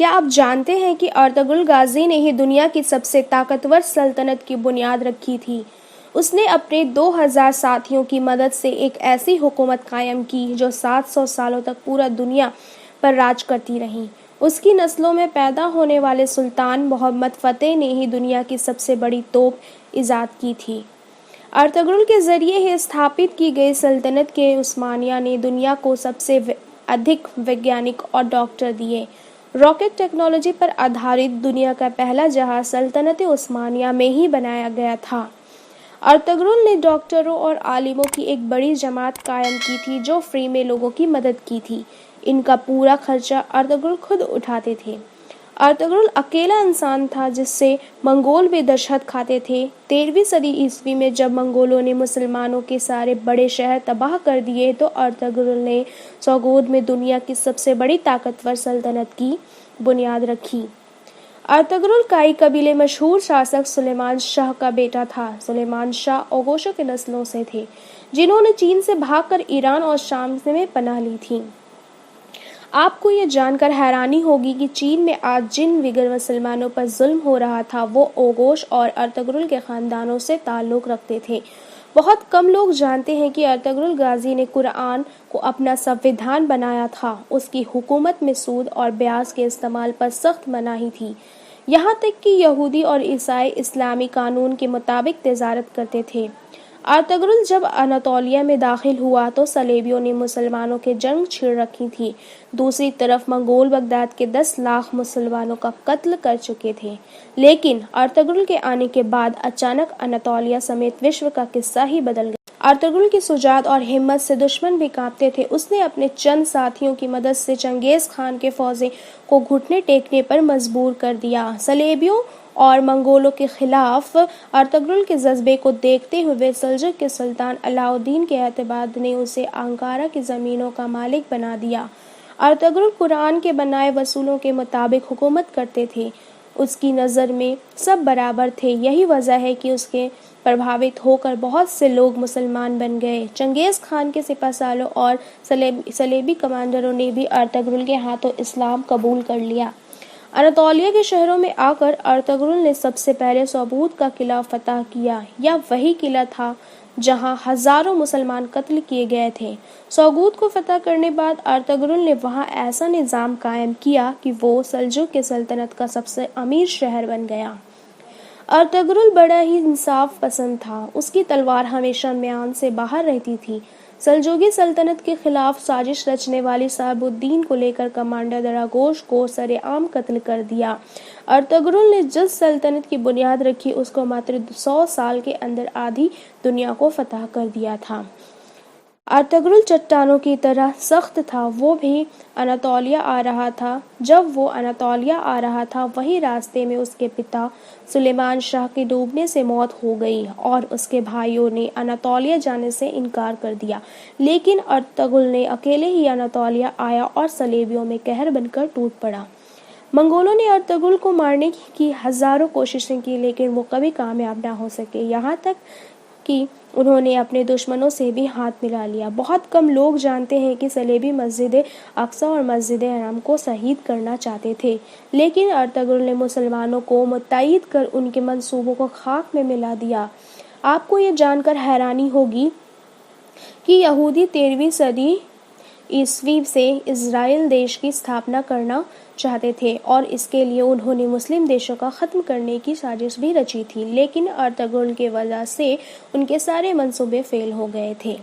کیا آپ جانتے ہیں کہ ارطغرل غازی نے ہی دنیا کی سب سے طاقتور سلطنت کی بنیاد رکھی تھی؟ اس نے اپنے 2000 ساتھیوں کی مدد سے ایک ایسی حکومت قائم کی جو 700 سالوں تک پورا دنیا پر راج کرتی رہی۔ اس کی نسلوں میں پیدا ہونے والے سلطان محمد فتح نے ہی دنیا کی سب سے بڑی توپ ایجاد کی تھی۔ ارطغرل کے ذریعے ہی استھاپت کی گئی سلطنت کے عثمانیہ نے دنیا کو سب سے ادھک ویگیانک اور ڈاکٹر دیے۔ راکٹ ٹیکنالوجی پر آدھارت دنیا کا پہلا جہاز سلطنت عثمانیہ میں ہی بنایا گیا تھا۔ ارطغرل نے ڈاکٹروں اور عالموں کی ایک بڑی جماعت قائم کی تھی جو فری میں لوگوں کی مدد کی تھی۔ ان کا پورا خرچہ ارطغرل خود اٹھاتے تھے۔ ارطغرل اکیلا انسان تھا جس سے منگول بھی دہشت کھاتے تھے۔ 13ویں صدی عیسوی میں جب منگولوں نے مسلمانوں کے سارے بڑے شہر تباہ کر دیے تو ارطغرل نے سوگود میں دنیا کی سب سے بڑی طاقتور سلطنت کی بنیاد رکھی۔ ارطغرل کائی قبیلے مشہور شاسک سلیمان شاہ کا بیٹا تھا۔ سلیمان شاہ اوغوشوں کے نسلوں سے تھے جنہوں نے چین سے بھاگ کر ایران اور شام میں پناہ لی تھی۔ آپ کو یہ جان کر حیرانی ہوگی کہ چین میں آج جن ویگر مسلمانوں پر ظلم ہو رہا تھا وہ اوغوش اور ارطغرل کے خاندانوں سے تعلق رکھتے تھے۔ بہت کم لوگ جانتے ہیں کہ ارطغرل غازی نے قرآن کو اپنا سنویدھان بنایا تھا۔ اس کی حکومت میں سود اور بیاج کے استعمال پر سخت مناہی تھی، یہاں تک کہ یہودی اور عیسائی اسلامی قانون کے مطابق تجارت کرتے تھے۔ ارطغرل جب اناطولیہ میں داخل ہوا تو صلیبیوں نے مسلمانوں کے جنگ چھیڑ رکھی تھی۔ دوسری طرف منگول بغداد کے 10 لاکھ مسلمانوں کا قتل کر چکے تھے، لیکن ارطغرل کے آنے کے بعد اچانک اناطولیہ سمیت وشو کا قصہ ہی بدل گیا۔ ارطغرل کی شجاعت اور ہمت سے دشمن بھی کانپتے تھے۔ اس نے اپنے چند ساتھیوں کی مدد سے چنگیز خان کے فوجیں کو گھٹنے ٹیکنے پر مجبور کر دیا۔ صلیبیوں اور منگولوں کے خلاف ارطغرل کے جذبے کو دیکھتے ہوئے سلجوق کے سلطان علاء الدین کے اعتماد نے اسے انقارہ کی زمینوں کا مالک بنا دیا۔ ارطغرل قرآن کے بنائے اصولوں کے مطابق حکومت کرتے تھے۔ اس کی نظر میں سب برابر تھے، یہی وجہ ہے کہ اس کے پربھاوت ہو کر بہت سے لوگ مسلمان بن گئے۔ چنگیز خان کے سپہ سالاروں اور صلیبی کمانڈروں نے بھی ارطغرل کے ہاتھوں اسلام قبول کر لیا۔ اناطولیہ کے شہروں میں آ کر ارطغرل نے سب سے پہلے سوگود کا قلعہ فتح کیا۔ یہ وہی قلعہ تھا جہاں ہزاروں مسلمان قتل کیے گئے تھے۔ سوگود کو فتح کرنے بعد ارطغرل نے وہاں ایسا نظام قائم کیا کہ وہ سلجوق کی سلطنت کا سب سے امیر شہر بن گیا۔ ارطغرل بڑا ہی انصاف پسند تھا۔ اس کی تلوار ہمیشہ میان سے باہر رہتی تھی۔ سلجوقی سلطنت کے خلاف سازش رچنے والی صاحب الدین کو لے کر کمانڈر دراگوش کو سرِ عام قتل کر دیا۔ ارطغرل نے جس سلطنت کی بنیاد رکھی اس کو ماتر 100 سال کے اندر آدھی دنیا کو فتح کر دیا تھا۔ ارطغرل چٹانوں کی طرح سخت تھا۔ وہ بھی اناطولیہ آ رہا تھا۔ جب وہ اناطولیہ آ رہا تھا وہیں راستے میں اس کے پتا سلیمان شاہ کی ڈوبنے سے موت ہو گئی اور اس کے بھائیوں نے اناطولیہ جانے سے انکار کر دیا، لیکن ارطغرل نے اکیلے ہی اناطولیہ آیا اور صلیبیوں میں قہر بن کر ٹوٹ پڑا۔ منگولوں نے ارطغرل کو مارنے کی ہزاروں کوششیں کی لیکن وہ کبھی کامیاب نہ ہو سکے، یہاں تک کہ انہوں نے اپنے دشمنوں سے بھی ہاتھ ملا لیا۔ بہت کم لوگ جانتے ہیں کہ صلیبی مسجد اقصی اور مسجد حرام کو شہید کرنا چاہتے تھے، لیکن ارطغرل نے مسلمانوں کو متحد کر ان کے منصوبوں کو خاک میں ملا دیا۔ آپ کو یہ جان کر حیرانی ہوگی کہ یہودی 13ویں صدی عیسوی سے اسرائیل دیش کی استھاپنا کرنا چاہتے تھے اور اس کے لیے انہوں نے مسلم دیشوں کا ختم کرنے کی سازش بھی رچی تھی، لیکن ارطغرل کی وجہ سے ان کے سارے منصوبے فیل ہو گئے تھے۔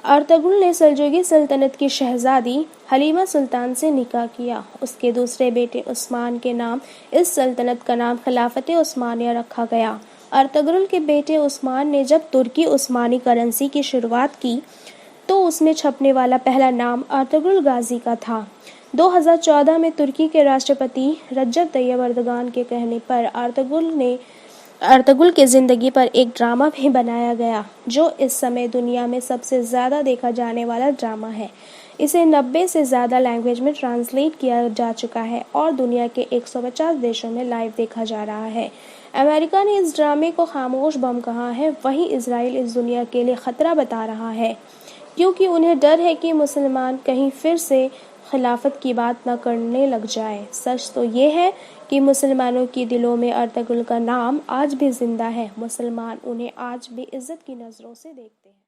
ارطغرل نے سلجوقی سلطنت کی شہزادی حلیمہ سلطان سے نکاح کیا۔ اس کے دوسرے بیٹے عثمان کے نام اس سلطنت کا نام خلافت عثمانیہ رکھا گیا۔ ارطغرل کے بیٹے عثمان نے جب ترکی عثمانی کرنسی کی شروعات کی تو اس میں چھپنے والا پہلا نام ارطغرل غازی کا تھا۔ 2014 میں ترکی کے راشٹرپتی رجب طیب اردوغان کے کہنے پر ارطغرل کی زندگی پر ایک ڈرامہ بھی بنایا گیا جو اس سمے دنیا میں سب سے زیادہ دیکھا جانے والا ڈرامہ ہے۔ اسے 90 سے زیادہ لینگویج میں ٹرانسلیٹ کیا جا چکا ہے اور دنیا کے 150 دیشوں میں لائیو دیکھا جا رہا ہے۔ امریکہ نے اس ڈرامے کو خاموش بم کہا ہے، وہیں اسرائیل اس دنیا کے لیے خطرہ بتا رہا ہے کیونکہ انہیں ڈر ہے کہ مسلمان کہیں پھر سے خلافت کی بات نہ کرنے لگ جائے۔ سچ تو یہ ہے کہ مسلمانوں کے دلوں میں ارطغرل کا نام آج بھی زندہ ہے۔ مسلمان انہیں آج بھی عزت کی نظروں سے دیکھتے ہیں۔